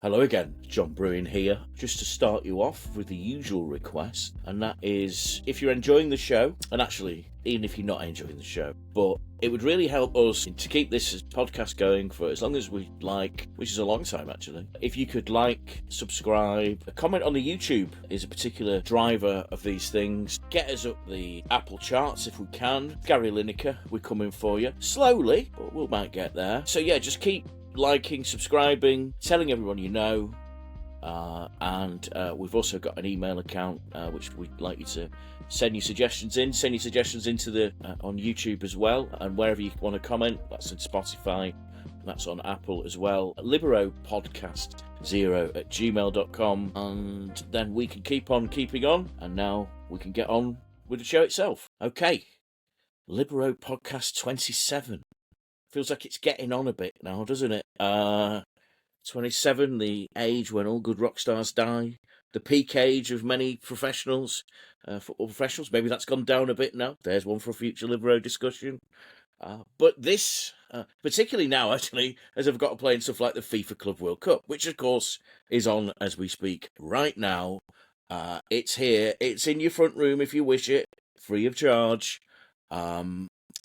Hello again, John Brewin here, just to start you off with the usual request, and that is, if you're enjoying the show, and actually, even if you're not enjoying the show, but it would really help us to keep this podcast going for as long as we like, which is a long time actually. If you could like, subscribe, a comment on the YouTube is a particular driver of these things. Get us up the Apple charts if we can. Gary Lineker, we're coming for you. Slowly, but we might get there. So yeah, just keep liking, subscribing, telling everyone you know, and we've also got an email account which we'd like you to send your suggestions into the on YouTube as well, and wherever you want to comment. That's on Spotify, that's on Apple as well. Libero podcast 0@gmail.com, and then we can keep on keeping on, and now we can get on with the show itself. Okay, Libero podcast 27. Feels like it's getting on a bit now, doesn't it? 27, the age when all good rock stars die. The peak age of many professionals, football professionals. Maybe that's gone down a bit now. There's one for a future Libero discussion. But this, particularly now, actually, as I've got to play in stuff like the FIFA Club World Cup, which, of course, is on as we speak right now. It's here. It's in your front room if you wish it, free of charge.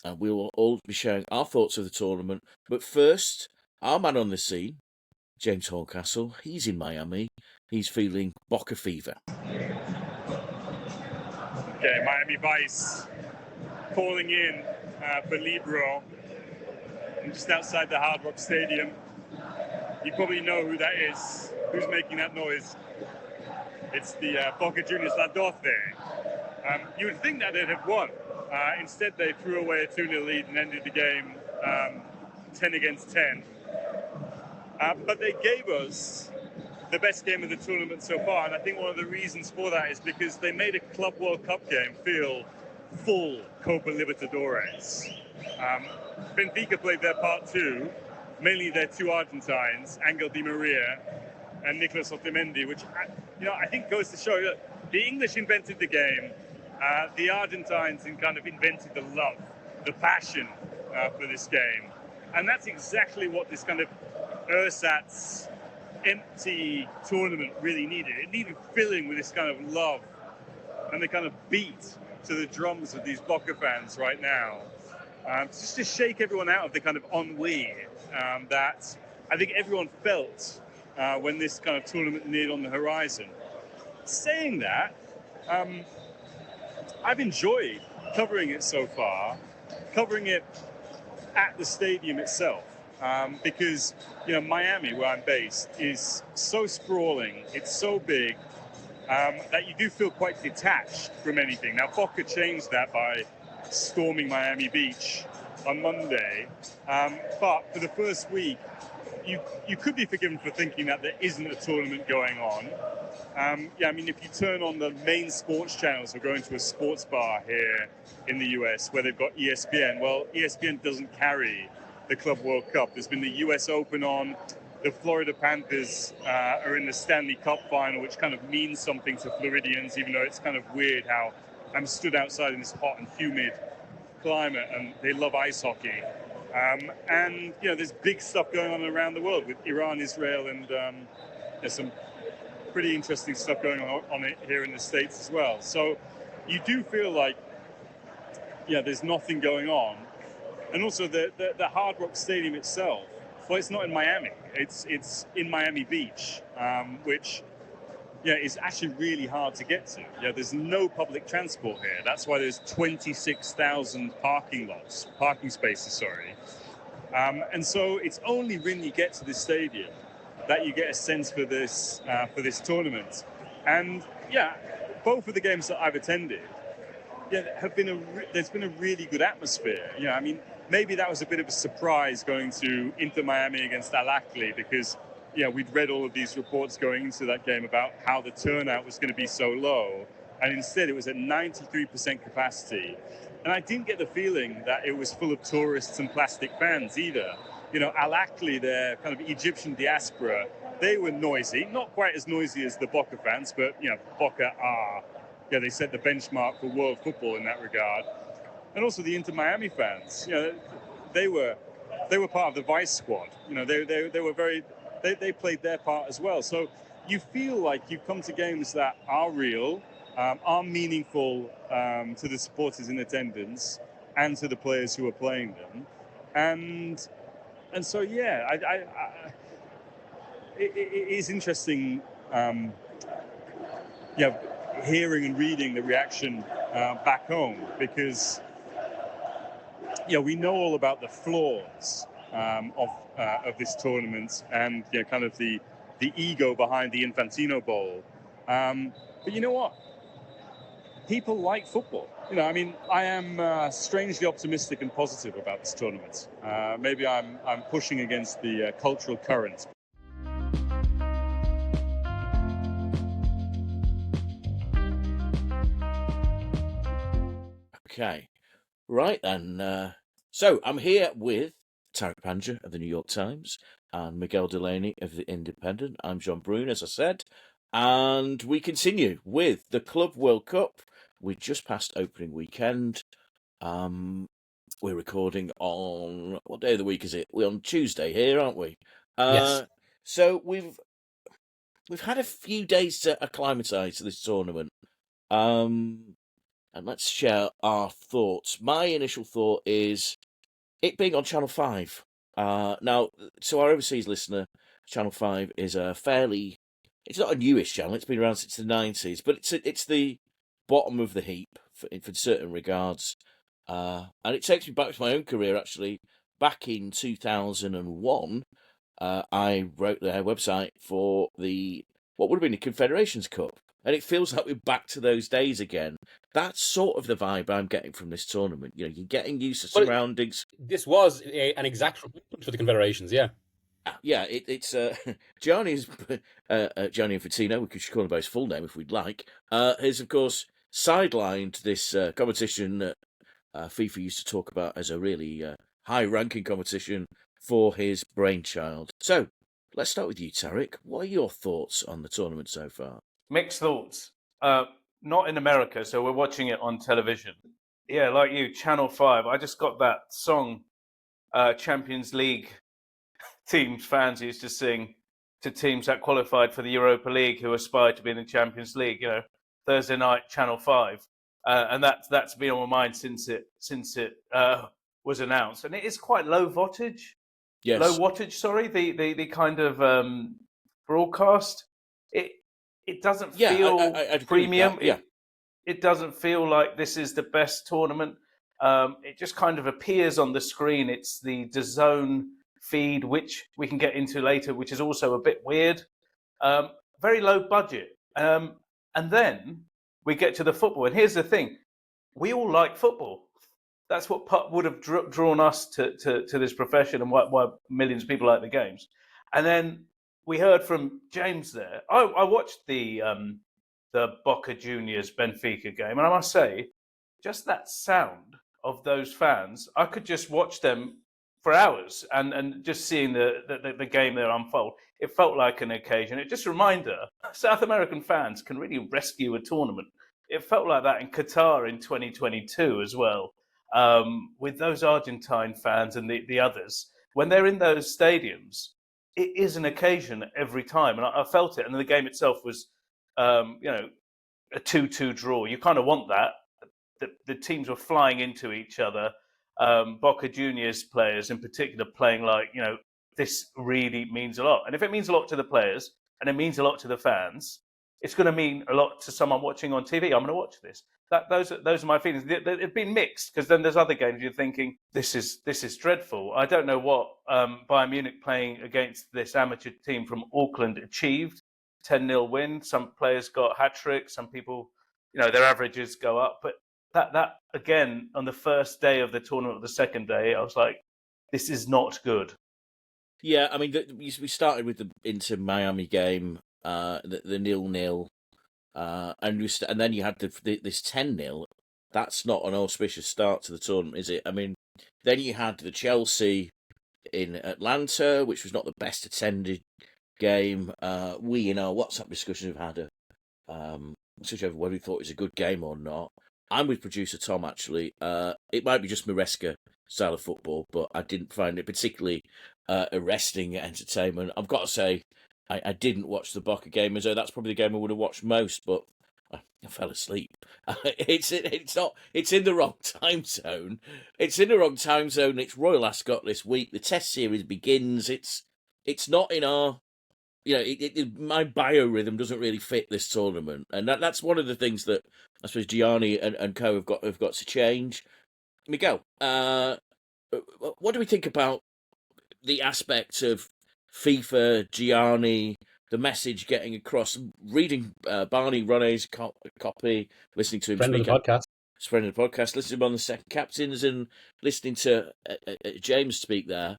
And we will all be sharing our thoughts of the tournament. But first, our man on the scene, James Horncastle, he's in Miami. He's feeling Boca fever. Okay, Miami Vice calling in for Libero. I'm just outside the Hard Rock Stadium. You probably know who that is. Who's making that noise? It's the Boca Juniors La Doce. You would think that they'd have won. Instead, they threw away a 2-0 lead and ended the game 10 against 10. But they gave us the best game of the tournament so far, and I think one of the reasons for that is because they made a Club World Cup game feel full Copa Libertadores. Benfica played their part too, mainly their two Argentines, Angel Di Maria and Nicolas Otamendi, which I think goes to show that the English invented the game. The Argentines kind of invented the love, the passion for this game. And that's exactly what this kind of ersatz empty tournament really needed. It needed filling with this kind of love and the kind of beat to the drums of these Boca fans right now. Just to shake everyone out of the kind of ennui that I think everyone felt when this kind of tournament neared on the horizon. Saying that, I've enjoyed covering it so far, covering it at the stadium itself, because Miami, where I'm based, is so sprawling, it's so big, that you do feel quite detached from anything. Now, Boca changed that by storming Miami Beach on Monday, but for the first week, you could be forgiven for thinking that there isn't a tournament going on. If you turn on the main sports channels or go into a sports bar here in the US where they've got ESPN, well, ESPN doesn't carry the Club World Cup. There's been the US Open on. The Florida Panthers are in the Stanley Cup final, which kind of means something to Floridians, even though it's kind of weird how I'm stood outside in this hot and humid climate and they love ice hockey. And there's big stuff going on around the world with Iran, Israel, and there's some pretty interesting stuff going on here in the States as well. So you do feel like, there's nothing going on. And also the Hard Rock Stadium itself, well, it's not in Miami. It's in Miami Beach, which is actually really hard to get to. There's no public transport here. That's why there's 26,000 parking spaces. And so it's only when you get to the stadium that you get a sense for this tournament. And both of the games that I've attended, there's been a really good atmosphere. Maybe that was a bit of a surprise going to Inter Miami against Al Ahly, because we'd read all of these reports going into that game about how the turnout was going to be so low, and instead it was at 93% capacity. And I didn't get the feeling that it was full of tourists and plastic fans either. Al Ahly, their kind of Egyptian diaspora, they were noisy, not quite as noisy as the Boca fans, but Boca are, they set the benchmark for world football in that regard. And also the Inter Miami fans, they were part of the Vice squad. They were very they played their part as well. So you feel like you come to games that are real, are meaningful to the supporters in attendance and to the players who are playing them, and so yeah, it is interesting, hearing and reading the reaction back home, because we know all about the flaws of this tournament, and kind of the ego behind the Infantino Bowl. But you know what? People like football. I am strangely optimistic and positive about this tournament. Maybe I'm pushing against the cultural current. Okay, right then. So I'm here with Tariq Panja of the New York Times and Miguel Delaney of the Independent. I'm John Brewin, as I said, and we continue with the Club World Cup. We just passed opening weekend. We're recording on, what day of the week is it? We're on Tuesday here, aren't we? Yes. So we've had a few days to acclimatise to this tournament. And let's share our thoughts. My initial thought is it being on Channel 5. Now, to our overseas listener, Channel 5 is it's not a newish channel, it's been around since the 90s, but it's the bottom of the heap for certain regards. And it takes me back to my own career, actually. Back in 2001, I wrote their website for what would have been the Confederations Cup. And it feels like we're back to those days again. That's sort of the vibe I'm getting from this tournament. You're getting used to surroundings. This was an exact replacement for the Confederations, yeah. Yeah, it's Gianni's Gianni Infantino, we should call him by his full name if we'd like, has of course sidelined this competition that FIFA used to talk about as a really high-ranking competition for his brainchild. So let's start with you, Tariq. What are your thoughts on the tournament so far? Mixed thoughts. Not in America, so we're watching it on television. Yeah, like you, Channel 5. I just got that song, Champions League teams fans used to sing to teams that qualified for the Europa League who aspire to be in the Champions League. Thursday night, Channel 5, and that's been on my mind since it was announced. And it is quite low wattage. Yes. Low wattage. Sorry, the kind of broadcast. It doesn't feel I'd premium. Yeah. It doesn't feel like this is the best tournament. It just kind of appears on the screen. It's the DAZN feed, which we can get into later, which is also a bit weird. Very low budget. And then we get to the football. And here's the thing. We all like football. That's what would have drawn us to this profession, and why millions of people like the games. And then we heard from James there. I watched the Boca Juniors Benfica game, and I must say, just that sound of those fans, I could just watch them for hours, and just seeing the game there unfold, it felt like an occasion. It just a reminder, South American fans can really rescue a tournament. It felt like that in Qatar in 2022 as well, with those Argentine fans and the others. When they're in those stadiums, it is an occasion every time, and I felt it. And the game itself was, a 2-2 draw. You kind of want that. The teams were flying into each other. Boca Juniors players in particular playing like, this really means a lot. And if it means a lot to the players and it means a lot to the fans, it's going to mean a lot to someone watching on TV. I'm going to watch this. Those are my feelings. They've been mixed, because then there's other games you're thinking, this is dreadful. I don't know what Bayern Munich playing against this amateur team from Auckland achieved. 10-0 win. Some players got hat-tricks. Some people, their averages go up. But that again, on the first day of the tournament, or the second day, I was like, this is not good. Yeah, I mean, we started with the Inter Miami game, the 0-0. And then you had this 10-0. That's not an auspicious start to the tournament, is it? I mean, then you had the Chelsea in Atlanta, which was not the best attended game. We, in our WhatsApp discussion, have had a switch over whether we thought it was a good game or not. I'm with producer Tom, actually. It might be just Maresca style of football, but I didn't find it particularly arresting entertainment. I've got to say, I didn't watch the Boca game, as though that's probably the game I would have watched most, but I fell asleep. It's in the wrong time zone. It's in the wrong time zone. It's Royal Ascot this week. The Test series begins. It's not in our, my biorhythm doesn't really fit this tournament, and that's one of the things that I suppose Gianni and co have got to change. Miguel, what do we think about the aspects of FIFA, Gianni, the message getting across, reading Barney Ronay's copy, listening to him Friend speak, of the podcast. friend of the podcast, listening to him on the second captains, and listening to James speak there.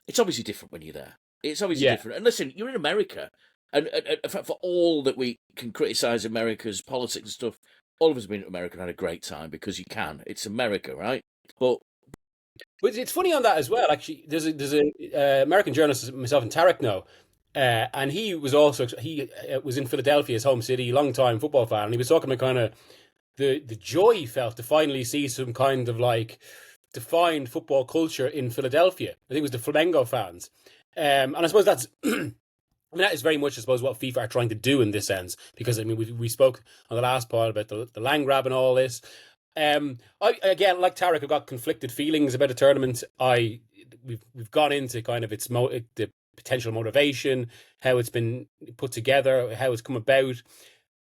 It's obviously different when you're there. It's obviously different. And listen, you're in America, and for all that we can criticise America's politics and stuff, all of us have been to America and had a great time because you can. It's America, right? But it's funny on that as well. Actually, there's a American journalist, myself and Tariq know, and he was was in Philadelphia, his home city, long time football fan, and he was talking about kind of the joy he felt to finally see some kind of like defined football culture in Philadelphia. I think it was the Flamengo fans, and I suppose that's. I mean, that is very much, I suppose, what FIFA are trying to do in this sense, because I mean, we spoke on the last pod about the land grab and all this. I again, like Tariq, I've got conflicted feelings about the tournament. We've gone into kind of the potential motivation, how it's been put together, how it's come about.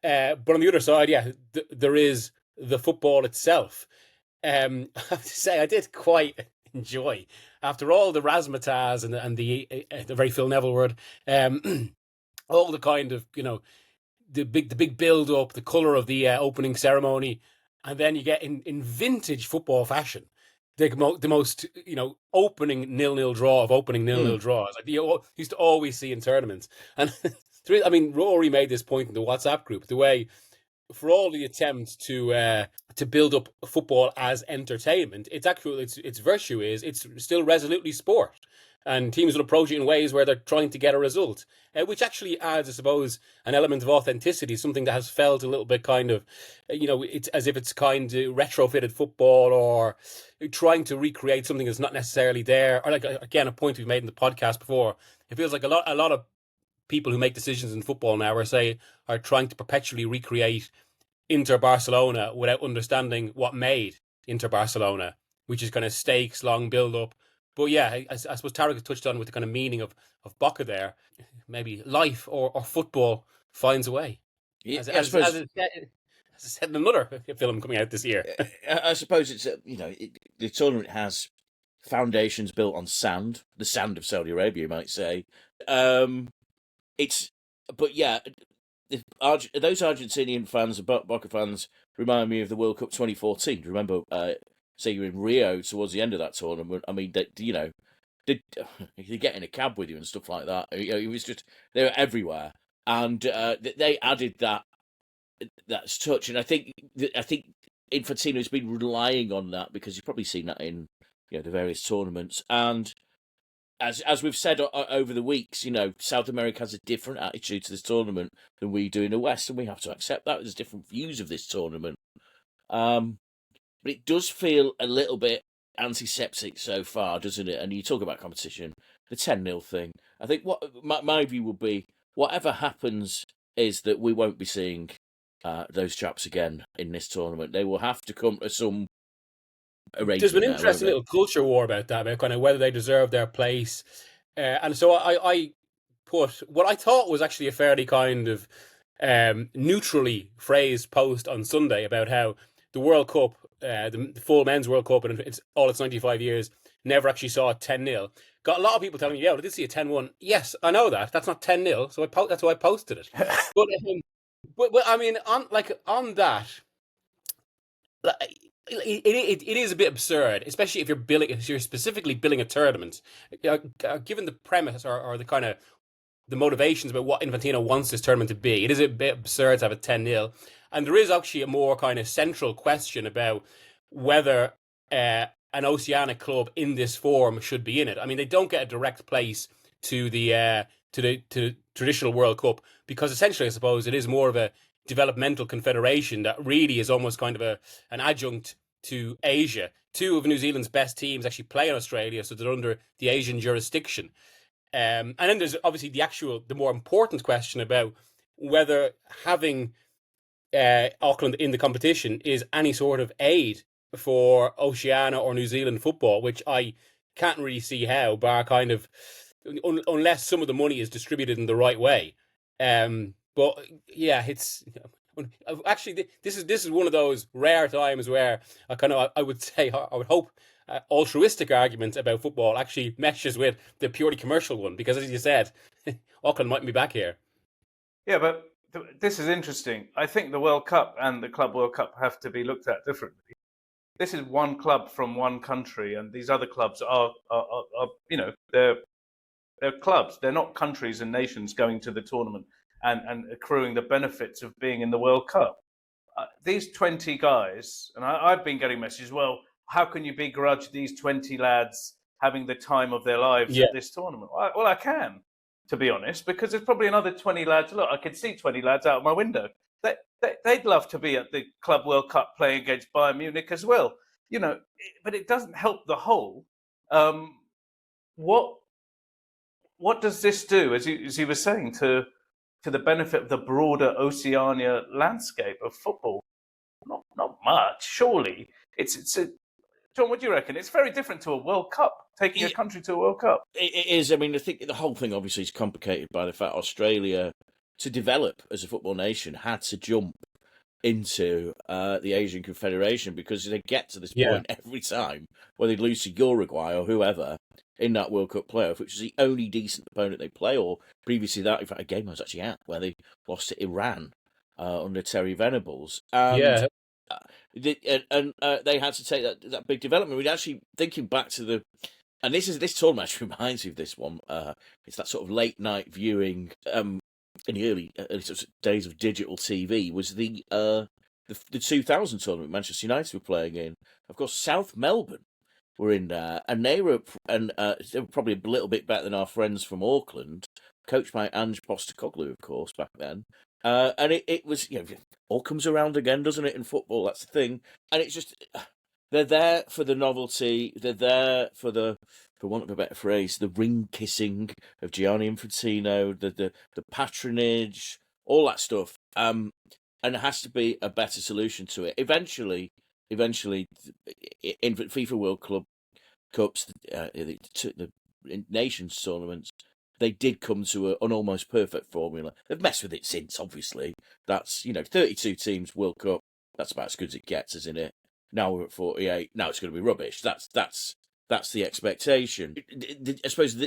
But on the other side, there is the football itself. I have to say, I did quite enjoy, after all the razzmatazz and the very Phil Neville word, all the kind of the big build up, the colour of the opening ceremony. And then you get in vintage football fashion, the most opening 0-0 draw of opening 0-0 draws, like you used to always see in tournaments. And I mean, Rory made this point in the WhatsApp group, the way for all the attempts to build up football as entertainment, its virtue is it's still resolutely sport. And teams will approach it in ways where they're trying to get a result, which actually adds, I suppose, an element of authenticity, something that has felt a little bit kind of, it's as if it's kind of retrofitted football or trying to recreate something that's not necessarily there. Or like, again, a point we've made in the podcast before, it feels like a lot of people who make decisions in football now are trying to perpetually recreate Inter Barcelona without understanding what made Inter Barcelona, which is kind of stakes, long build-up. But yeah, I suppose Tariq touched on with the kind of meaning of Boca there. Maybe life or football finds a way. As I said in another film coming out this year. I suppose it's the tournament has foundations built on sand, the sand of Saudi Arabia, you might say. Those Argentinian fans and Boca fans remind me of the World Cup 2014. Do you remember? Say you're in Rio towards the end of that tournament. I mean, you get in a cab with you and stuff like that. It was just, they were everywhere, and they added that touch. And I think Infantino's been relying on that because you've probably seen that in the various tournaments. And as we've said over the weeks, South America has a different attitude to this tournament than we do in the West, and we have to accept that. There's different views of this tournament. But it does feel a little bit antiseptic so far, doesn't it? And you talk about competition, the 10-0 thing. I think what my view would be, whatever happens is that we won't be seeing those chaps again in this tournament. They will have to come to some arrangement. There's been an interesting little culture war about that, about kind of whether they deserve their place. And so I put what I thought was actually a fairly kind of neutrally phrased post on Sunday about how the World Cup, the full men's World Cup, and it's 95 years, never actually saw a 10-0. Got a lot of people telling me, I did see a 10-1. Yes, I know that. That's not 10-0, so that's why I posted it. but I mean, on that, it is a bit absurd, especially if you're specifically billing a tournament. Given the premise or the kind of the motivations about what Infantino wants this tournament to be, it is a bit absurd to have a 10-0. And there is actually a more kind of central question about whether an Oceanic club in this form should be in it. I mean, they don't get a direct place to the traditional World Cup because essentially, I suppose, it is more of a developmental confederation that really is almost kind of an adjunct to Asia. Two of New Zealand's best teams actually play in Australia, so they're under the Asian jurisdiction. And then there's obviously the more important question about whether having Auckland in the competition is any sort of aid for Oceania or New Zealand football, which I can't really see how, bar kind of unless some of the money is distributed in the right way. But yeah, it's actually this is one of those rare times where I would say I would hope altruistic argument about football actually meshes with the purely commercial one, because as you said, Auckland mightn't be back here. Yeah, but this is interesting. I think the World Cup and the Club World Cup have to be looked at differently. This is one club from one country, and these other clubs are they're clubs. They're not countries and nations going to the tournament and accruing the benefits of being in the World Cup. These 20 guys, and I've been getting messages, well, how can you begrudge these 20 lads having the time of their lives at this tournament? Well, I can, to be honest, because there's probably another 20 lads. Look, I could see 20 lads out of my window. They'd love to be at the Club World Cup playing against Bayern Munich as well. But it doesn't help the whole. What does this do, as you were saying, to the benefit of the broader Oceania landscape of football? Not much, surely. John, what do you reckon? It's very different to a World Cup, taking a country to a World Cup. It is. I mean, I think the whole thing obviously is complicated by the fact Australia, to develop as a football nation, had to jump into the Asian Confederation, because they get to this point every time where they lose to Uruguay or whoever in that World Cup playoff, which is the only decent opponent they play, or previously that, in fact, a game I was actually at where they lost to Iran under Terry Venables. And, they had to take that big development. We're actually thinking back to this tournament actually reminds me of this one. It's that sort of late night viewing in the early sort of days of digital TV, was the 2000 tournament Manchester United were playing in. Of course, South Melbourne were in there, and they were probably a little bit better than our friends from Auckland, coached by Ange Postecoglou, of course, back then. And it was, all comes around again, doesn't it, in football? That's the thing. And it's just, they're there for the novelty. They're there for want of a better phrase, the ring kissing of Gianni Infantino, the patronage, all that stuff. And there has to be a better solution to it. Eventually, in FIFA World Club Cups, the Nations tournaments, they did come to an almost perfect formula. They've messed with it since, obviously. That's, 32 teams World Cup. That's about as good as it gets, isn't it? Now we're at 48. Now it's going to be rubbish. That's the expectation. I suppose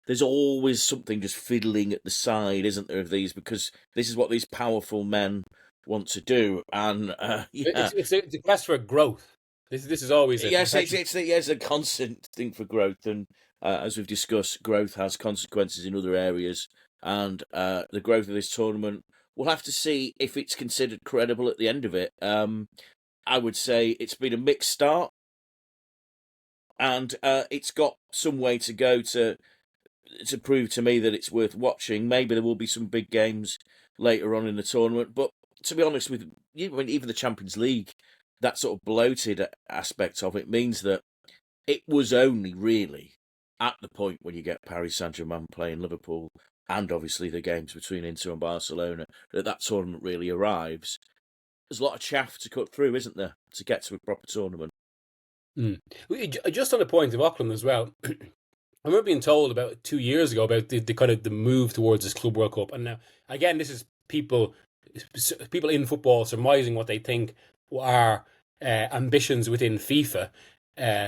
there's always something just fiddling at the side, isn't there, of these? Because this is what these powerful men want to do. And, It's a quest for growth. This is always it's a constant thing for growth, and as we've discussed, growth has consequences in other areas, and the growth of this tournament, we'll have to see if it's considered credible at the end of it. I would say it's been a mixed start, and it's got some way to go to prove to me that it's worth watching. Maybe there will be some big games later on in the tournament, but to be honest with you, even the Champions League, that sort of bloated aspect of it means that it was only really at the point when you get Paris Saint-Germain playing Liverpool, and obviously the games between Inter and Barcelona, that tournament really arrives. There's a lot of chaff to cut through, isn't there, to get to a proper tournament? Just on the point of Auckland as well, I remember being told about 2 years ago about the kind of the move towards this Club World Cup, and now again, this is people in football surmising what they think are ambitions within FIFA.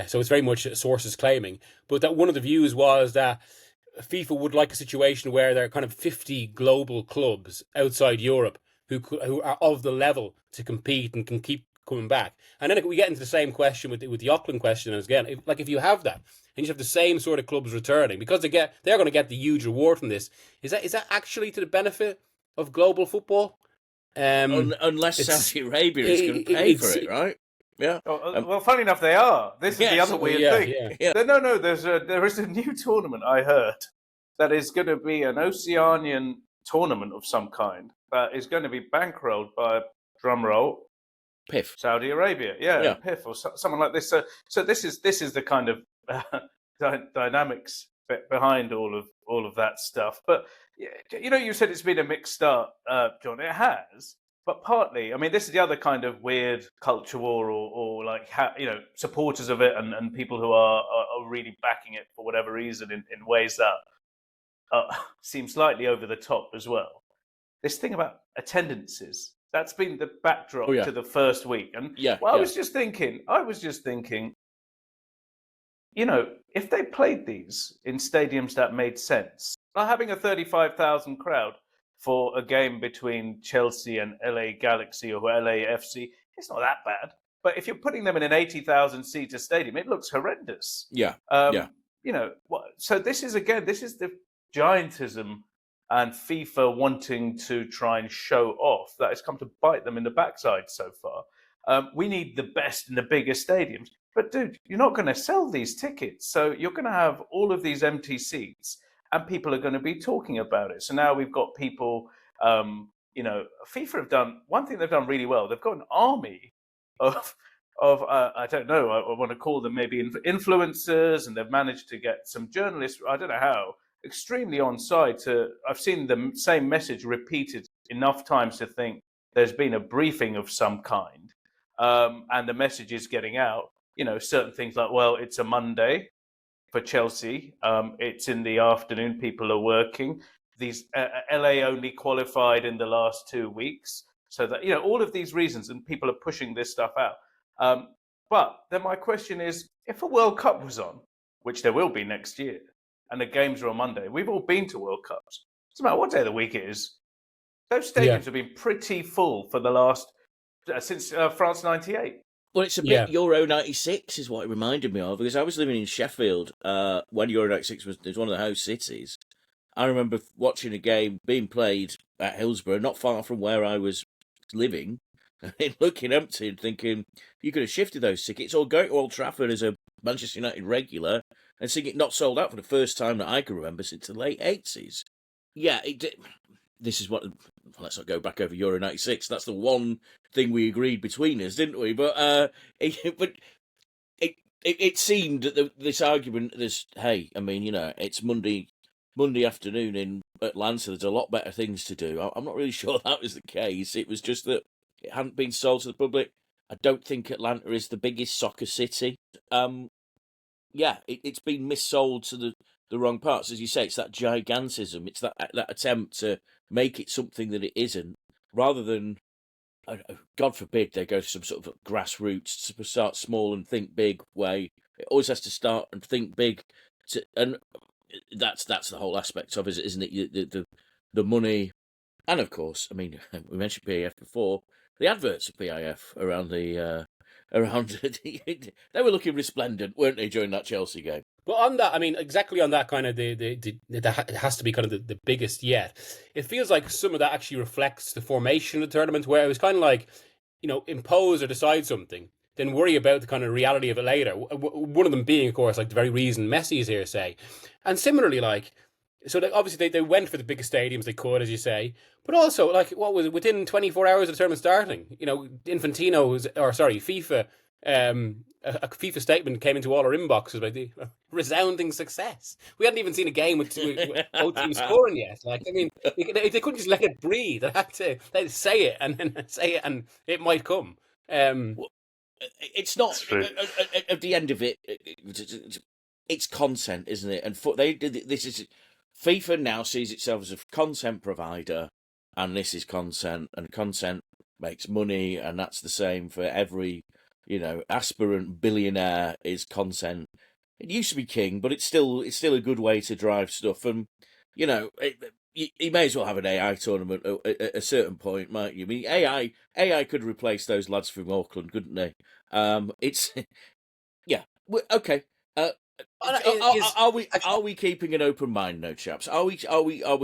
So it's very much sources claiming, but that one of the views was that FIFA would like a situation where there are kind of 50 global clubs outside Europe who are of the level to compete and can keep coming back. And then we get into the same question with the Auckland question as again. If you have that and you have the same sort of clubs returning, because they're going to get the huge reward from this, is that actually to the benefit of global football? Unless Saudi Arabia is going to pay for it, right? Yeah. Well, funny enough, they are. This is the other weird thing. Yeah. No. There is a new tournament I heard that is going to be an Oceanian tournament of some kind that is going to be bankrolled by, drumroll, PIF. Saudi Arabia, PIF or someone like this. So this is the kind of dynamics behind all of that stuff. But you said it's been a mixed start, John. It has, but partly, I mean, this is the other kind of weird culture war, or like supporters of it, and people who are really backing it for whatever reason in ways that seem slightly over the top as well. This thing about attendances, that's been the backdrop to the first week. And I was just thinking, if they played these in stadiums that made sense, like having a 35,000 crowd for a game between Chelsea and LA Galaxy or LAFC, it's not that bad. But if you're putting them in an 80,000 seater stadium, it looks horrendous. So this is the giantism and FIFA wanting to try and show off that has come to bite them in the backside so far. We need the best and the biggest stadiums. But dude, you're not going to sell these tickets. So you're going to have all of these empty seats and people are going to be talking about it. So now we've got people, FIFA have done, one thing they've done really well. They've got an army of I don't know, I want to call them maybe influencers, and they've managed to get some journalists, I don't know how, extremely on side I've seen the same message repeated enough times to think there's been a briefing of some kind, and the message is getting out. Certain things like, well, it's a Monday for Chelsea, it's in the afternoon, people are working. These LA only qualified in the last 2 weeks, so that all of these reasons, and people are pushing this stuff out. But then my question is, if a World Cup was on, which there will be next year, and the games are on Monday. We've all been to World Cups. Doesn't matter what day of the week it is. Those stadiums have been pretty full for the last since France '98. Well, it's a bit Euro '96 is what it reminded me of, because I was living in Sheffield when Euro '96 was one of the host cities. I remember watching a game being played at Hillsborough, not far from where I was living, and looking empty and thinking, you could have shifted those tickets or go to Old Trafford as a Manchester United regular and seeing it not sold out for the first time that I can remember since the late 80s. Yeah, this is what... Let's not go back over Euro 96. That's the one thing we agreed between us, didn't we? But it seemed that this argument, it's Monday afternoon in Atlanta. There's a lot better things to do. I'm not really sure that was the case. It was just that it hadn't been sold to the public. I don't think Atlanta is the biggest soccer city. It's been missold to the wrong parts. As you say, it's that gigantism. It's that attempt to make it something that it isn't, rather than, God forbid, they go to some sort of grassroots, start small and think big way. It always has to start and think big, and that's the whole aspect of it, isn't it? The money, and of course, I mean, we mentioned PIF before. The adverts of PIF around they were looking resplendent, weren't they, during that Chelsea game? But on that, I mean, exactly on that kind of it has to be kind of the biggest yet. It feels like some of that actually reflects the formation of the tournament, where it was kind of like, impose or decide something, then worry about the kind of reality of it later. One of them being, of course, like the very reason Messi is here, say. And similarly, obviously they went for the biggest stadiums they could, as you say, but also, what was it, within 24 hours of the tournament starting, FIFA, a FIFA statement came into all our inboxes about the resounding success. We hadn't even seen a game with both teams scoring yet. They couldn't just let it breathe. They had to say it and then say it, and it might come. It's not at the end of it. It's content, isn't it? And FIFA now sees itself as a content provider, and this is content, and content makes money, and that's the same for every, aspirant billionaire is content. It used to be king, but it's still a good way to drive stuff, and you may as well have an AI tournament at a certain point, might you? I mean, AI could replace those lads from Auckland, couldn't they? It's okay. Are we keeping an open mind, no chaps? Are we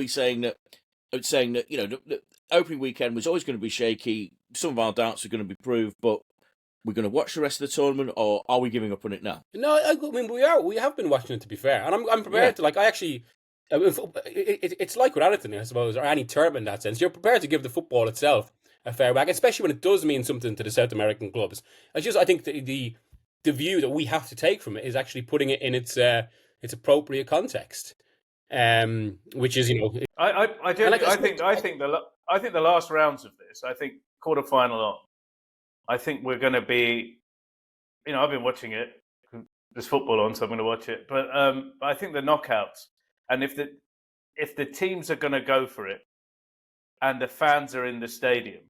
saying that the opening weekend was always going to be shaky? Some of our doubts are going to be proved, but we're going to watch the rest of the tournament, or are we giving up on it now? No, I mean we have been watching it, to be fair, and I'm prepared to it's like with anything, I suppose, or any tournament in that sense. You're prepared to give the football itself a fair whack, especially when it does mean something to the South American clubs. I think the view that we have to take from it is actually putting it in its appropriate context, which is I do. and like, I think the last rounds of this. I think quarterfinal on. I think we're going to be. I've been watching it. There's football on, so I'm going to watch it. But I think the knockouts, and if the teams are going to go for it, and the fans are in the stadium,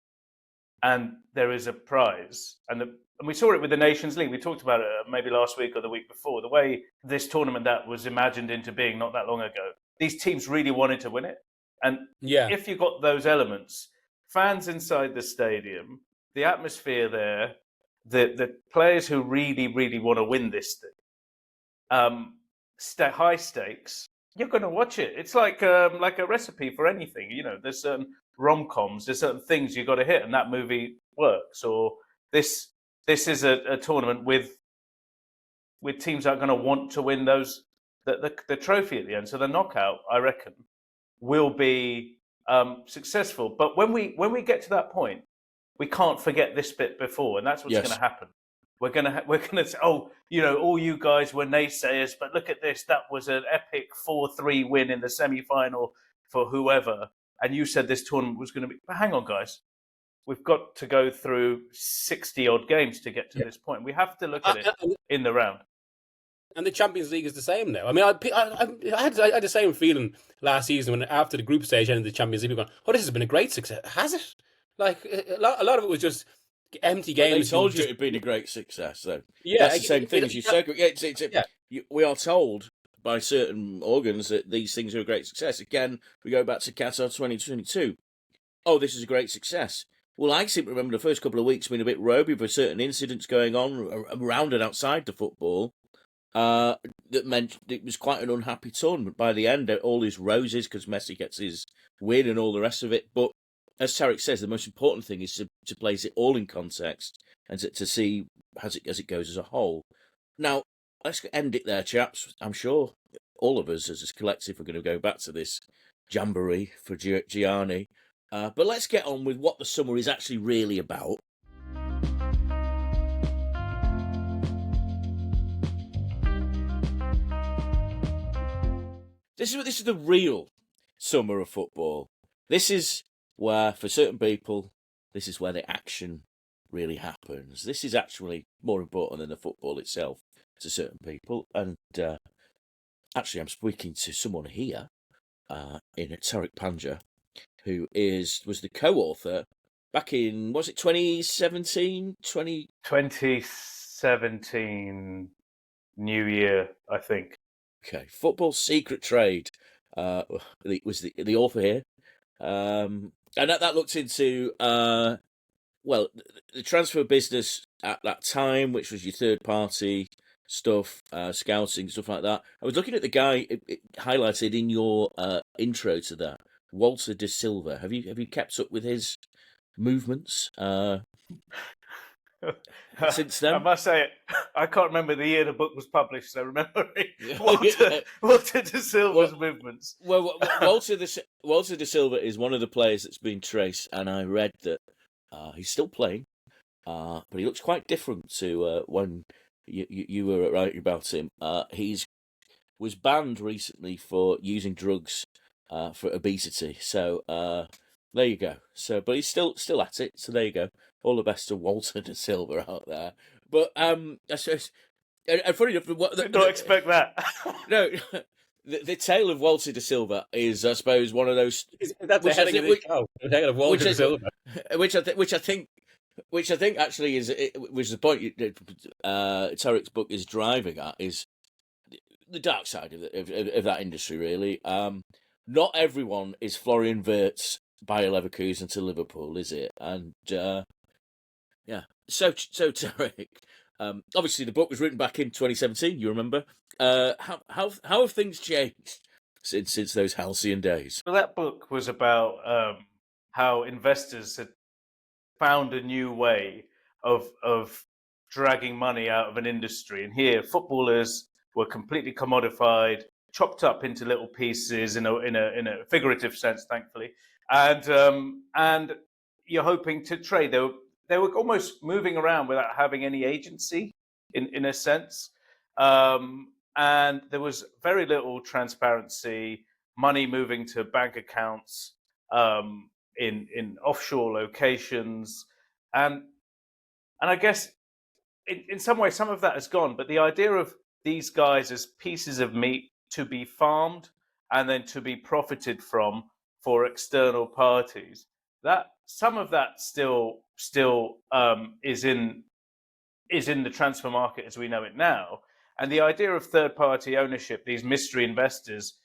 and there is a prize, and we saw it with the Nations League. We talked about it maybe last week or the week before. The way this tournament that was imagined into being not that long ago, these teams really wanted to win it, and if you got those elements, fans inside the stadium, the atmosphere there, the players who really, really want to win this thing, high stakes, you're going to watch it. It's like a recipe for anything. There's certain rom-coms, there's certain things you got to hit, and that movie works. Or this is a tournament with teams that are going to want to win the trophy at the end. So the knockout, I reckon, will be successful. But when we get to that point, we can't forget this bit before, and that's what's going to happen. We're gonna say, all you guys were naysayers, but look at this. That was an epic 4-3 win in the semi-final for whoever, and you said this tournament was going to be. But hang on, guys, we've got to go through 60-odd games to get to this point. We have to look at it in the round. And the Champions League is the same now. I mean, I had the same feeling last season when after the group stage ended the Champions League, people going, "Oh, this has been a great success." Has it? Like a lot of it was just empty games. Well, they told you it had been a great success, though. Yeah, that's the same thing as you said. We are told by certain organs that these things are a great success. Again, we go back to Qatar 2022. Oh, this is a great success. Well, I seem to remember the first couple of weeks being a bit ropey for certain incidents going on around and outside the football. That meant it was quite an unhappy tournament. By the end, all these roses because Messi gets his win and all the rest of it. But as Tariq says, the most important thing is to place it all in context and to see as it goes as a whole. Now, let's end it there, chaps. I'm sure all of us as a collective are going to go back to this jamboree for Gianni. But let's get on with what the summer is actually really about. This is the real summer of football. This is where, for certain people, this is where the action really happens. This is actually more important than the football itself to certain people. And actually, I'm speaking to someone here in Tariq Panja, who was the co-author back in, was it 2017? 2017 New Year, I think. Okay, Football's Secret Trade was the author here. And that looked into, the transfer business at that time, which was your third-party stuff, scouting, stuff like that. I was looking at the guy it highlighted in your intro to that, Walter de Silva. Have you kept up with his movements since then? I must say, I can't remember the year the book was published, so remembering Walter de Silva's movements. Well, Walter de Silva is one of the players that's been traced, and I read that he's still playing, but he looks quite different to when you were writing about him. He's was banned recently for using drugs for obesity, so there you go. So, but he's still at it. So there you go. All the best to Walter de Silva out there. But I suppose, and funny enough, did not expect that. No, the tale of Walter de Silva is, I suppose, one of those. That's the heading of the show. The heading of Walter de Silva, which I think actually is, which is the point Tariq's book is driving at, is the dark side of that industry. Really, not everyone is Florian Wirtz, Bayer Leverkusen to Liverpool, is it? And yeah, so Tariq. Obviously, the book was written back in 2017. You remember? How have things changed since those halcyon days? Well, that book was about how investors had found a new way of dragging money out of an industry, and here footballers were completely commodified, chopped up into little pieces in a figurative sense, thankfully, and you're hoping to trade. They were almost moving around without having any agency, in a sense, and there was very little transparency. Money moving to bank accounts in offshore locations, and I guess in some ways some of that has gone. But the idea of these guys as pieces of meat to be farmed and then to be profited from for external parties, that some of that still is in the transfer market as we know it now. And the idea of third party ownership, these mystery investors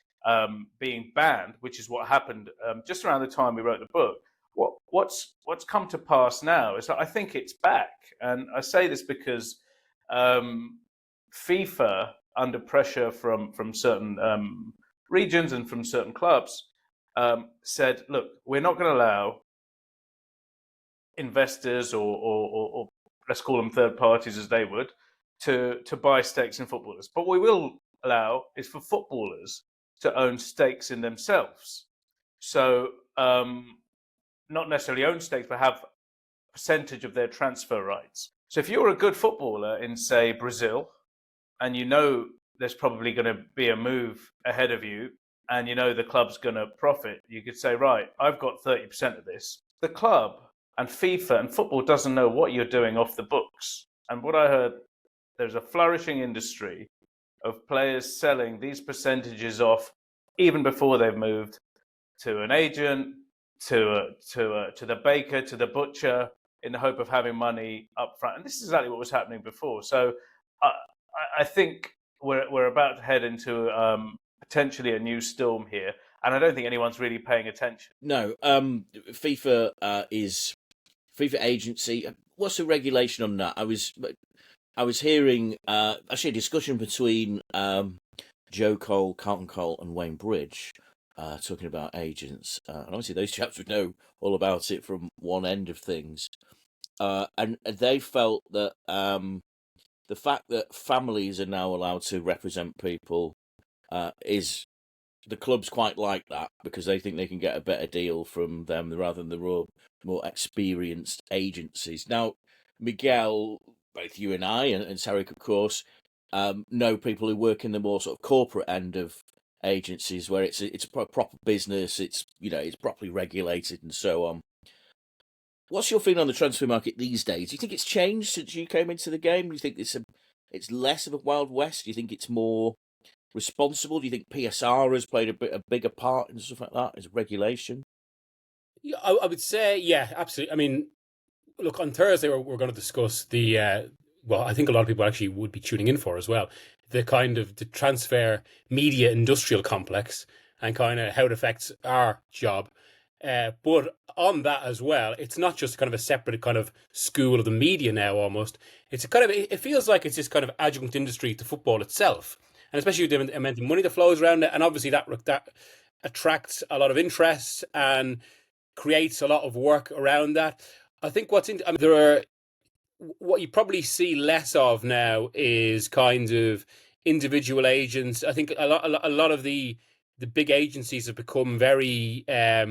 being banned, which is what happened just around the time we wrote the book. What's come to pass now is that I think it's back, and I say this because FIFA, under pressure from certain regions and from certain clubs, said, "Look, we're not going to allow investors or let's call them third parties as they would to buy stakes in footballers. But what we will allow is for footballers to own stakes in themselves. So not necessarily own stakes, but have a percentage of their transfer rights. So if you're a good footballer in, say, Brazil, and you know there's probably going to be a move ahead of you, and you know the club's going to profit, you could say, right, I've got 30% of this. The club and FIFA and football doesn't know what you're doing off the books. And what I heard, there's a flourishing industry of players selling these percentages off even before they've moved to an agent, to the baker, to the butcher, in the hope of having money up front. And this is exactly what was happening before. So I think we're about to head into potentially a new storm here, and I don't think anyone's really paying attention. No, FIFA is FIFA agency. What's the regulation on that? I was hearing actually a discussion between Joe Cole, Carlton Cole, and Wayne Bridge talking about agents, and obviously those chaps would know all about it from one end of things, and they felt that the fact that families are now allowed to represent people is the clubs quite like that because they think they can get a better deal from them rather than the more experienced agencies. Now, Miguel, both you and I, and Tariq, of course, know people who work in the more sort of corporate end of agencies where it's a proper business, it's properly regulated and so on. What's your feeling on the transfer market these days? Do you think it's changed since you came into the game? Do you think it's less of a Wild West? Do you think it's more responsible? Do you think PSR has played a bigger part in stuff like that as regulation? Yeah, I would say, yeah, absolutely. I mean, look, on Thursday we're going to discuss the well, I think a lot of people actually would be tuning in for as well, the kind of the transfer media industrial complex and kind of how it affects our job. But on that as well, it's not just kind of a separate kind of school of the media now. Almost, it's a kind of it feels like it's this kind of adjunct industry to football itself, and especially with the amount of money that flows around it, and obviously that attracts a lot of interest and creates a lot of work around that. I think there are what you probably see less of now is kind of individual agents. I think a lot of the big agencies have become very a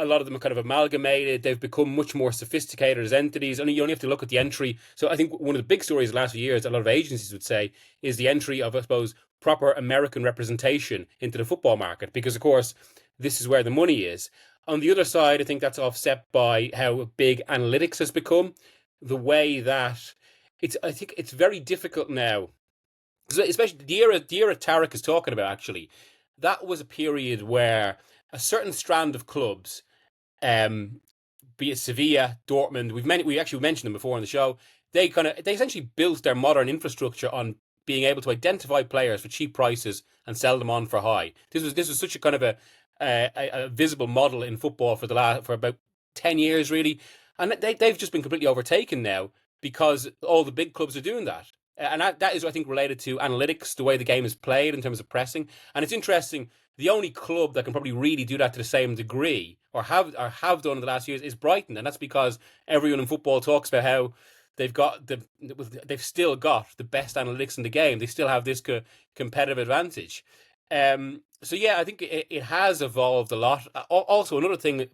lot of them are kind of amalgamated. They've become much more sophisticated as entities. You only have to look at the entry. So I think one of the big stories of the last few years, a lot of agencies would say, is the entry of, I suppose, proper American representation into the football market. Because, of course, this is where the money is. On the other side, I think that's offset by how big analytics has become. The way that I think it's very difficult now, especially the era Tariq is talking about, actually. That was a period where a certain strand of clubs, be it Sevilla, Dortmund, we actually mentioned them before on the show. They essentially built their modern infrastructure on being able to identify players for cheap prices and sell them on for high. This was such a kind of a visible model in football for about 10 years really, and they've just been completely overtaken now because all the big clubs are doing that. And that is, I think, related to analytics, the way the game is played in terms of pressing. And it's interesting, the only club that can probably really do that to the same degree, or have done in the last years, is Brighton. And that's because everyone in football talks about how they've still got the best analytics in the game. They still have this competitive advantage. So yeah, I think it has evolved a lot. Also, another thing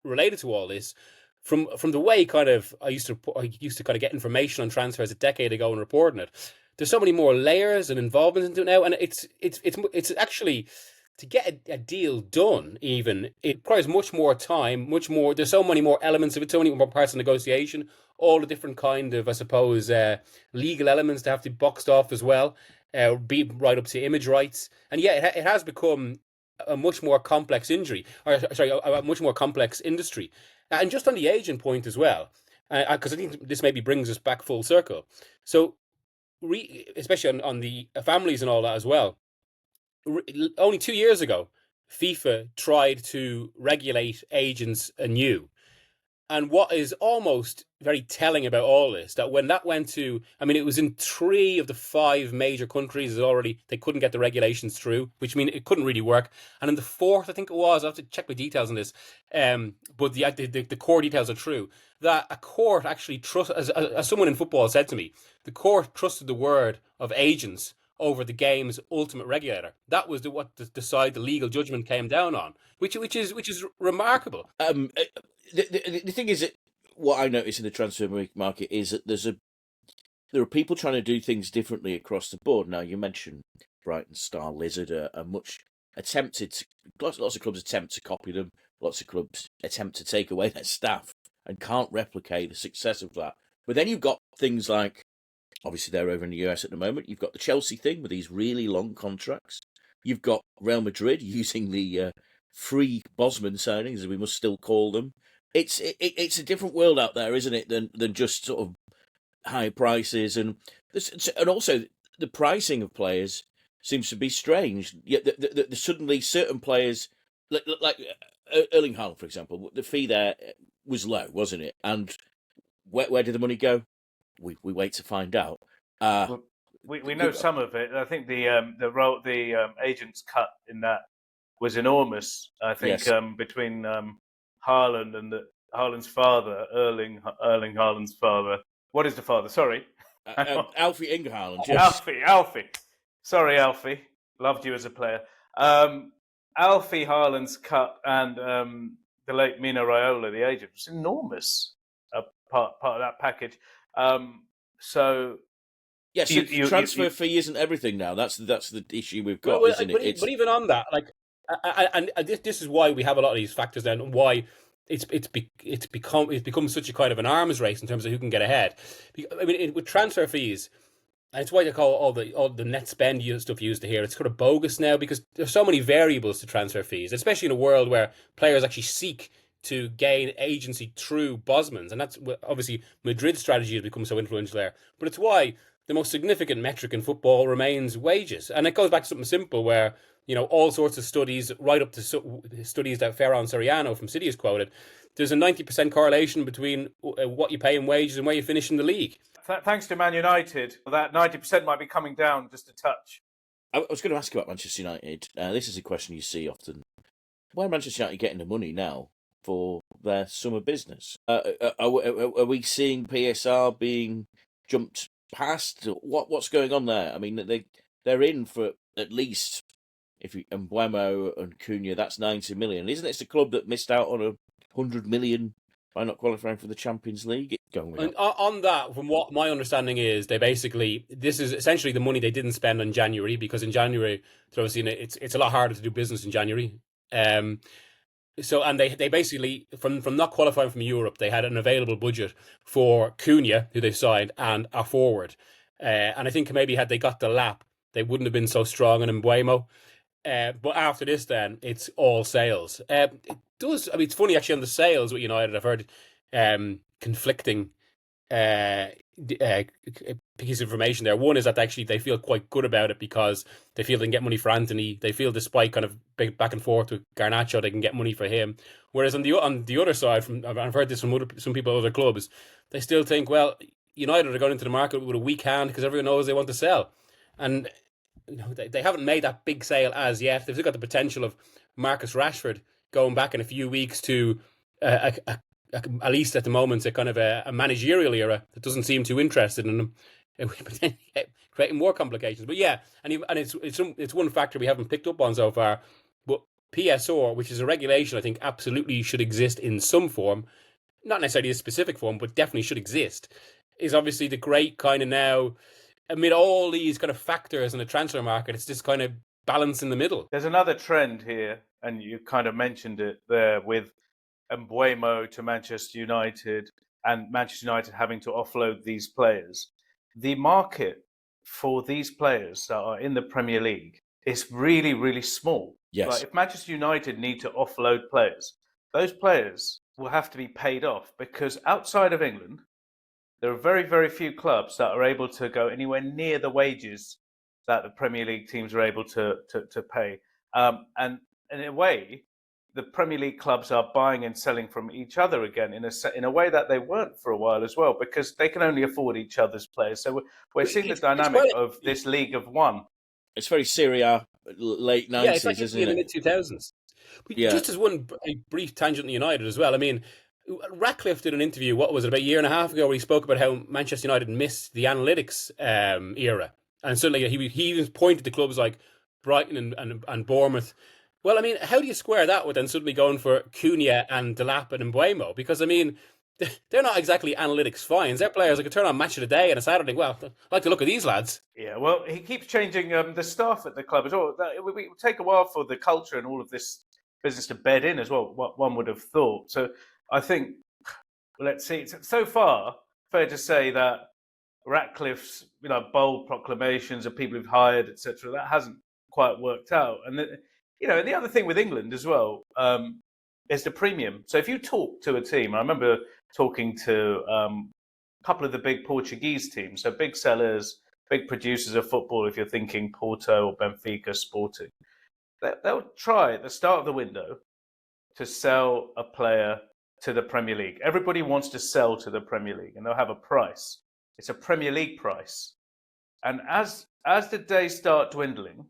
related to all this, from the way kind of I used to kind of get information on transfers a decade ago and reporting it. There's so many more layers and involvement into it now, and it's actually, to get a deal done, even, it requires much more time, much more. There's so many more elements of it, so many more parts of negotiation, all the different kind of, I suppose, legal elements that have to be boxed off as well, be right up to image rights, and yeah, it has become a much more complex a much more complex industry, and just on the agent point as well, because I think this maybe brings us back full circle. So, especially on the families and all that as well. Only 2 years ago, FIFA tried to regulate agents anew. And what is almost very telling about all this, that when that went to, I mean, it was in 3 of the 5 major countries already, they couldn't get the regulations through, which means it couldn't really work. And in the 4th, I think it was, I have to check my details on this, but the core details are true, that a court actually as someone in football said to me, the court trusted the word of agents over the game's ultimate regulator. That was what the side the legal judgment came down on, which is remarkable. The thing is that what I notice in the transfer market is that there are people trying to do things differently across the board. Now, you mentioned Brighton Star Lizard are much attempted. Lots of clubs attempt to copy them. Lots of clubs attempt to take away their staff and can't replicate the success of that. But then you've got things like, obviously they're over in the US at the moment, you've got the Chelsea thing with these really long contracts. You've got Real Madrid using the free Bosman signings, as we must still call them. It's a different world out there, isn't it, than just sort of high prices, and also the pricing of players seems to be strange. Yet suddenly certain players, like Erling Haaland, for example, the fee there was low, wasn't it? And where did the money go? We wait to find out. We know some of it. I think the agent's cut in that was enormous. I think yes. Between Haaland and Haaland's father, Erling Haaland's father. What is the father? Sorry, Alfie Inge Haaland. Yes. Alfie. Sorry, Alfie. Loved you as a player. Alfie Haaland's cut and the late Mino Raiola, the agent, was enormous. Part of that package. So yes, transfer fee isn't everything now. That's the issue we've got, isn't it? But even on that, like, and this is why we have a lot of these factors then, and why it's become such a kind of an arms race in terms of who can get ahead. I mean, with transfer fees, and it's why they call all the net spend stuff used here. It's kind of bogus now because there's so many variables to transfer fees, especially in a world where players actually seek to gain agency through Bosmans, and that's obviously Madrid's strategy has become so influential there. But it's why the most significant metric in football remains wages, and it goes back to something simple where, you know, all sorts of studies, right up to studies that Ferran Soriano from City has quoted, there's a 90% correlation between what you pay in wages and where you finish in the league. Thanks to Man United, that 90% might be coming down just a touch. I was going to ask about Manchester United. This is a question you see often. Why are Manchester United getting the money now for their summer business? Are we seeing PSR being jumped past? What's going on there? I mean, they're in for at least, if you Mbuemo and Cunha, that's 90 million. Isn't it the club that missed out on 100 million by not qualifying for the Champions League? On that, from what my understanding is, this is essentially the money they didn't spend in January, because in January, obviously, it's a lot harder to do business in January. So, and they basically, from not qualifying from Europe, they had an available budget for Cunha, who they've signed, and a forward. And I think maybe had they got the lap, they wouldn't have been so strong in Mbuemo. But after this, then, it's all sales. It's funny, actually, on the sales with United, I've heard conflicting piece of information there. One is that actually they feel quite good about it because they feel they can get money for Anthony. They feel, despite kind of big back and forth with Garnacho, they can get money for him. Whereas on the other side, I've heard this from some people at other clubs, they still think, well, United are going into the market with a weak hand because everyone knows they want to sell. And they haven't made that big sale as yet. They've still got the potential of Marcus Rashford going back in a few weeks to at least at the moment, a kind of a managerial era that doesn't seem too interested in them, creating more complications. But yeah, and it's one factor we haven't picked up on so far. But PSR, which is a regulation I think absolutely should exist in some form, not necessarily a specific form, but definitely should exist, is obviously the great kind of now, amid all these kind of factors in the transfer market, it's this kind of balance in the middle. There's another trend here, and you kind of mentioned it there with Mbuemo to Manchester United and Manchester United having to offload these players. The market for these players that are in the Premier League is really, really small. Yes. Like if Manchester United need to offload players, those players will have to be paid off because outside of England, there are very, very few clubs that are able to go anywhere near the wages that the Premier League teams are able to pay. And in a way, the Premier League clubs are buying and selling from each other again in a way that they weren't for a while as well, because they can only afford each other's players. So we're seeing the dynamic of this league of one. It's very Serie A, late 90s, yeah, it's like isn't in the it? mid-2000s. Yeah. Just as a brief tangent on United as well, I mean, Ratcliffe did an interview, what was it, about a year and a half ago, where he spoke about how Manchester United missed the analytics era. And certainly he even pointed to clubs like Brighton and Bournemouth. Well, I mean, how do you square that with then suddenly going for Cunha and Delap and Mbuemo? Because, I mean, they're not exactly analytics finds. They're players that could turn on Match of the Day and a Saturday. Well, I'd like to look at these lads. Yeah, well, he keeps changing the staff at the club as well. It will take a while for the culture and all of this business to bed in as well, what one would have thought. So I think, let's see, so far, fair to say that Ratcliffe's bold proclamations of people who've hired, etc., that hasn't quite worked out. And the other thing with England as well is the premium. So if you talk to a team, I remember talking to a couple of the big Portuguese teams, so big sellers, big producers of football, if you're thinking Porto or Benfica, Sporting, they'll try at the start of the window to sell a player to the Premier League. Everybody wants to sell to the Premier League, and they'll have a price. It's a Premier League price. And as the days start dwindling,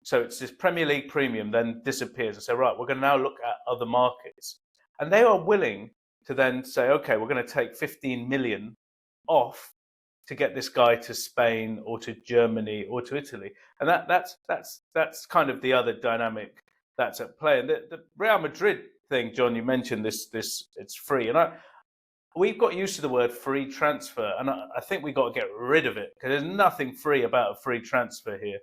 so it's this Premier League premium then disappears and say, right, we're going to now look at other markets. And they are willing to then say, okay, we're going to take 15 million off to get this guy to Spain or to Germany or to Italy. And that's kind of the other dynamic that's at play. And the Real Madrid thing, John, you mentioned this it's free. And we've got used to the word free transfer, and I think we've got to get rid of it because there's nothing free about a free transfer here.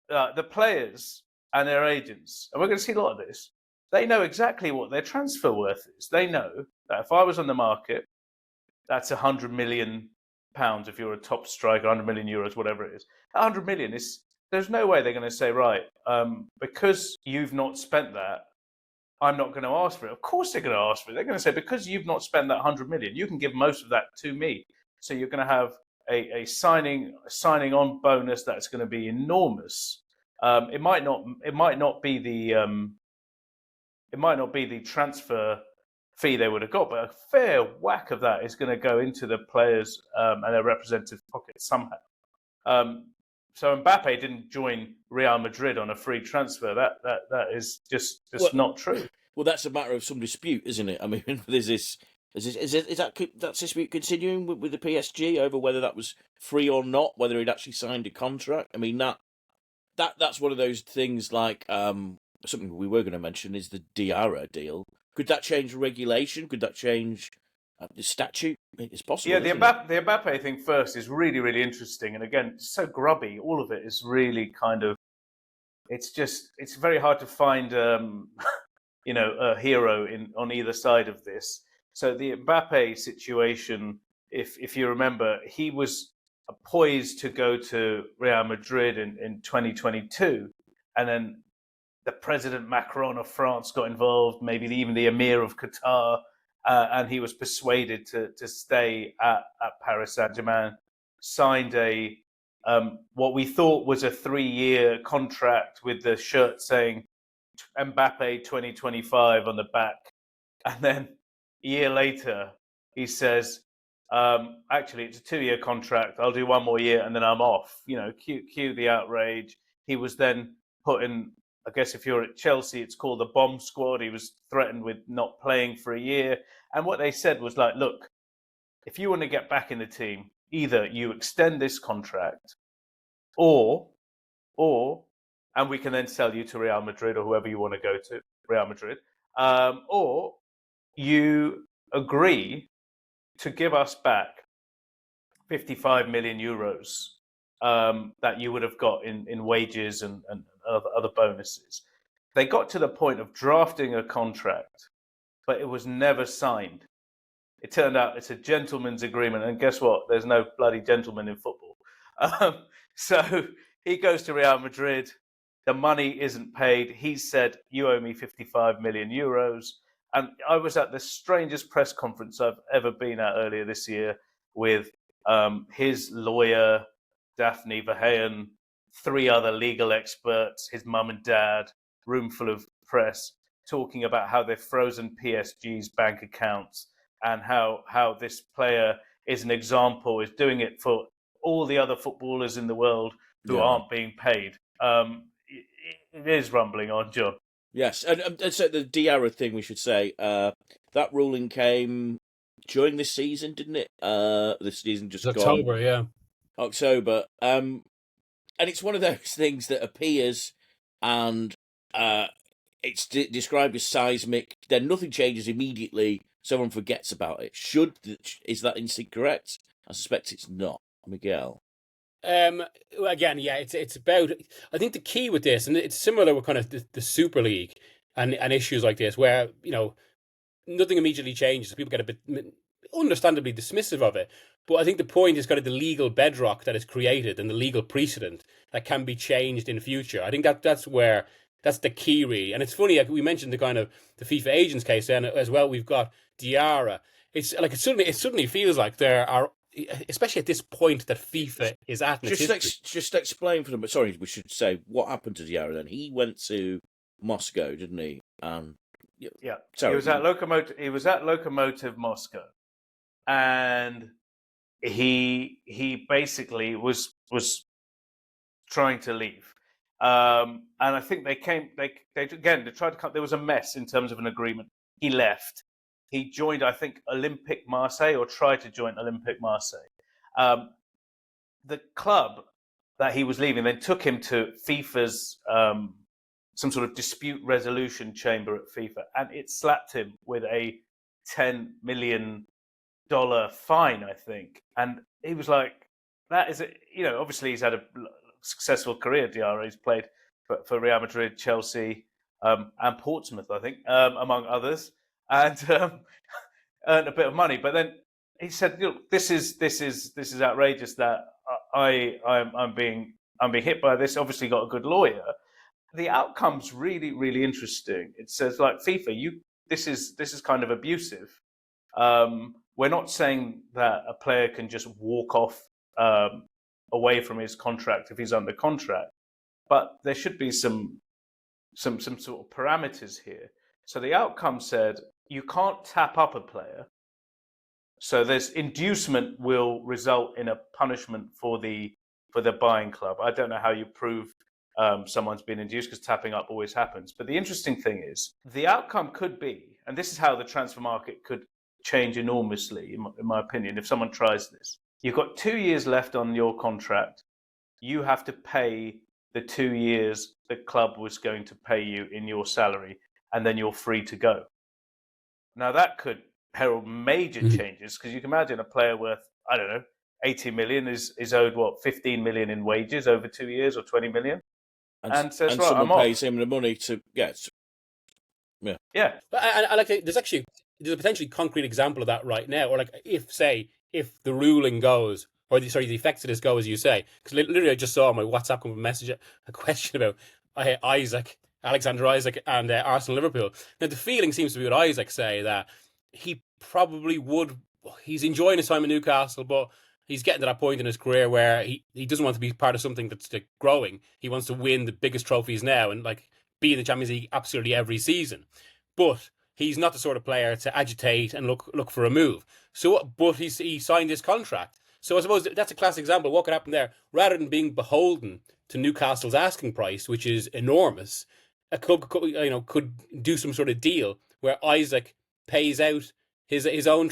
The players and their agents, and we're going to see a lot of this, they know exactly what their transfer worth is. They know that if I was on the market, that's £100 million if you're a top striker, 100 million euros, whatever it is. 100 million is, there's no way they're going to say, right, because you've not spent that, I'm not going to ask for it. Of course they're going to ask for it. They're going to say, because you've not spent that 100 million, you can give most of that to me. So you're going to have a signing on bonus that's going to be enormous. It might not be the transfer fee they would have got, but a fair whack of that is going to go into the players and their representative pockets somehow. So Mbappe didn't join Real Madrid on a free transfer. That is just not true. Well, that's a matter of some dispute, isn't it? I mean, is that dispute continuing with the PSG over whether that was free or not, whether he'd actually signed a contract? I mean, that's one of those things like something we were going to mention is the Diarra deal. Could that change regulation? Could that change the statute? It's possible. Yeah, the Mbappe thing first is really, really interesting. And again, it's so grubby. All of it is really kind of, it's very hard to find, a hero on either side of this. So the Mbappe situation, if you remember, he was poised to go to Real Madrid in 2022. And then the President Macron of France got involved, maybe even the Emir of Qatar, and he was persuaded to stay at Paris Saint-Germain, signed what we thought was a 3-year contract with the shirt saying Mbappe 2025 on the back. And then a year later, he says, actually, it's a 2-year contract. I'll do 1 more year and then I'm off. Cue the outrage. He was then put in, I guess if you're at Chelsea, it's called the bomb squad. He was threatened with not playing for a year. And what they said was like, look, if you want to get back in the team, either you extend this contract or and we can then sell you to Real Madrid or whoever you want to go to, Real Madrid. Or you agree to give us back 55 million euros that you would have got in wages and other bonuses. They got to the point of drafting a contract, but it was never signed. It turned out it's a gentleman's agreement, and guess what? There's no bloody gentleman in football. So he goes to Real Madrid. The money isn't paid. He said, "You owe me 55 million euros." And I was at the strangest press conference I've ever been at earlier this year with his lawyer, Daphne Verheyen, 3 other legal experts, his mum and dad, room full of press, talking about how they've frozen PSG's bank accounts and how this player is an example, is doing it for all the other footballers in the world who aren't being paid. It is rumbling on, John. Yes, and so the Diarra thing, we should say, that ruling came during this season, didn't it? This season just gone. October, yeah. October. And it's one of those things that appears and it's described as seismic. Then nothing changes immediately. Someone forgets about it. Is that instinct correct? I suspect it's not. Miguel. Again, yeah, it's about. I think the key with this, and it's similar with kind of the Super League and issues like this, where nothing immediately changes. People get a bit understandably dismissive of it. But I think the point is kind of the legal bedrock that is created and the legal precedent that can be changed in the future. I think that's the key, really. And it's funny, like we mentioned the kind of the FIFA agents case, and as well we've got Diarra. It's like it suddenly feels like there are, especially at this point that FIFA is at. Just explain for them. But sorry, we should say what happened to Diarra. Then he went to Moscow, didn't he? Yeah. Sorry. He was at Lokomotiv Moscow, and he basically was trying to leave. And I think they tried to come. There was a mess in terms of an agreement. He left. He joined, I think, Olympique Marseille, or tried to join Olympique Marseille. The club that he was leaving then took him to FIFA's some sort of dispute resolution chamber at FIFA, and it slapped him with a $10 million fine, I think. And he was like, "That is it." Obviously he's had a successful career. Diarra, he's played for Real Madrid, Chelsea, and Portsmouth, I think, among others, and earned a bit of money. But then he said, "This is outrageous that I'm being hit by this." Obviously, got a good lawyer. The outcome's really, really interesting. It says, like, FIFA, this is kind of abusive. We're not saying that a player can just walk off away from his contract if he's under contract, but there should be some sort of parameters here. So the outcome said you can't tap up a player. So there's inducement will result in a punishment for the buying club. I don't know how you prove someone's been induced, because tapping up always happens. But the interesting thing is the outcome could be, and this is how the transfer market could change enormously, in my opinion, if someone tries this. You've got 2 years left on your contract. You have to pay the 2 years the club was going to pay you in your salary, and then you're free to go. Now that could herald major changes, because you can imagine a player worth, I don't know, 80 million is owed, 15 million in wages over 2 years, or 20 million. And says, and right, someone pays him the money to get. Yeah. But I like, there's a potentially concrete example of that right now. Or like if the ruling goes, or the effects of this go, as you say, because literally I just saw on my WhatsApp come a message, a question about Alexander Isaac and Arsenal Liverpool. Now the feeling seems to be with Isaac, say that he probably would. He's enjoying his time in Newcastle, but he's getting to that point in his career where he doesn't want to be part of something that's growing. He wants to win the biggest trophies now and be in the Champions League absolutely every season. But he's not the sort of player to agitate and look for a move. But he signed this contract. So I suppose that's a classic example of what could happen there. Rather than being beholden to Newcastle's asking price, which is enormous, a club could do some sort of deal where Isaac pays out his own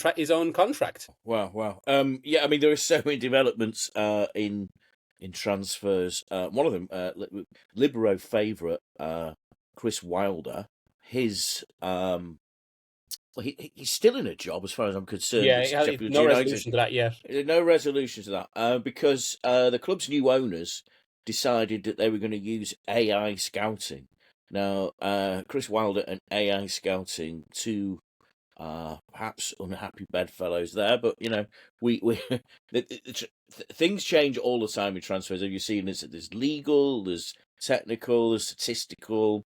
contract. Wow. Yeah, I mean, there are so many developments in in transfers. One of them, Libero favourite, Chris Wilder. His he's still in a job as far as I'm concerned. Yeah, at Sheffield no United. resolution to that yet. No resolution to that, because the club's new owners decided that they were going to use AI scouting. Now, Chris Wilder and AI scouting, two perhaps unhappy bedfellows there, but we things change all the time in transfers. Have you seen this? There's legal, there's technical, there's statistical,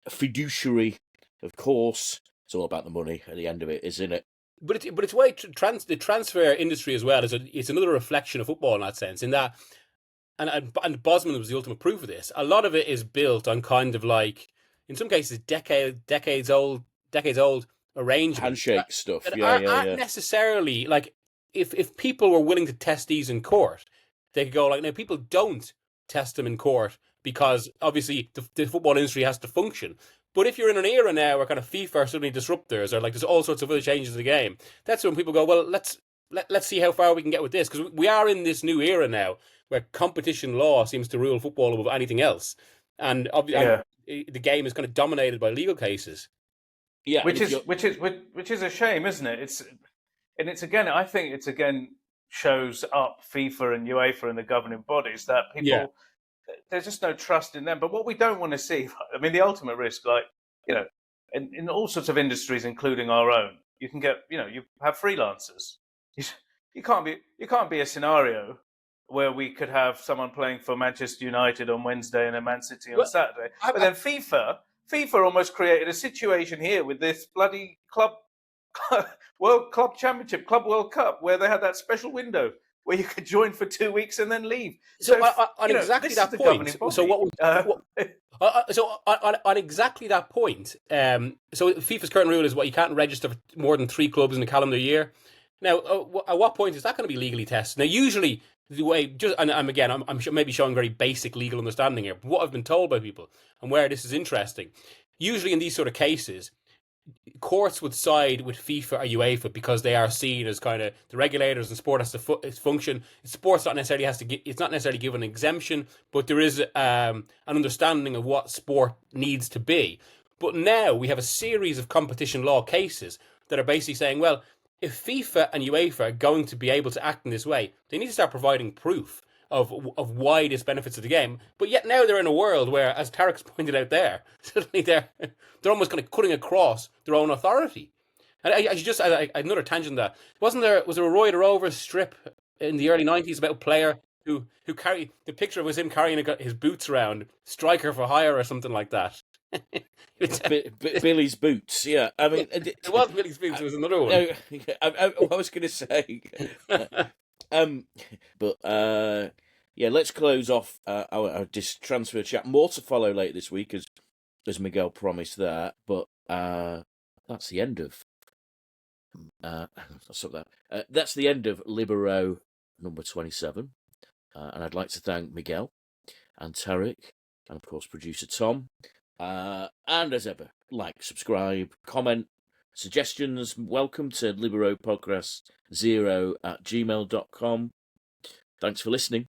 fiduciary, of course. It's all about the money at the end of it, isn't it? But it's why the transfer industry as well it's another reflection of football in that sense. In that, and Bosman was the ultimate proof of this. A lot of it is built on kind of like, in some cases, decades old arrangements, handshake stuff. That aren't necessarily like, if people were willing to test these in court, they could go like, now people don't test them in court because obviously the football industry has to function. But if you're in an era now where kind of FIFA are suddenly disruptors, or like there's all sorts of other changes to the game, that's when people go, well, let's see how far we can get with this, because we are in this new era now where competition law seems to rule football above anything else, and obviously the game is kind of dominated by legal cases. Yeah, which is a shame, isn't it? It's again, I think it's again shows up FIFA and UEFA and the governing bodies that people, there's just no trust in them. But what we don't want to see, I mean, the ultimate risk, like, in all sorts of industries, including our own, you can get, you have freelancers. You can't be a scenario where we could have someone playing for Manchester United on Wednesday and a Man City on Saturday. But then FIFA almost created a situation here with this bloody club championship, Club World Cup, where they had that special window where you could join for 2 weeks and then leave. So on exactly that point, on exactly that point, so FIFA's current rule is you can't register for more than 3 clubs in a calendar year. Now, at what point is that going to be legally tested? Now, usually the way, I'm maybe showing very basic legal understanding here, but what I've been told by people and where this is interesting, usually in these sort of cases, courts would side with FIFA or UEFA because they are seen as kind of the regulators, and sport has to function. Sport's not necessarily it's not necessarily given an exemption, but there is an understanding of what sport needs to be. But now we have a series of competition law cases that are basically saying, well, if FIFA and UEFA are going to be able to act in this way, they need to start providing proof of why this benefits of the game. But yet now they're in a world where, as Tariq's pointed out there, suddenly they're almost kind of cutting across their own authority. And another tangent that was there a Roy the Rovers strip in the early 90s about a player who carried the picture was him carrying his boots around, striker for hire or something like that. Billy's boots, yeah. I mean, it was Billy's boots. It was another one. I was going to say, let's close off our transfer chat. More to follow later this week, as Miguel promised there. But that's the end of that's the end of Libero number 27. And I'd like to thank Miguel and Tariq, and of course producer Tom. And as ever, like, subscribe, comment, suggestions, welcome to liberopodcast0@gmail.com. Thanks for listening.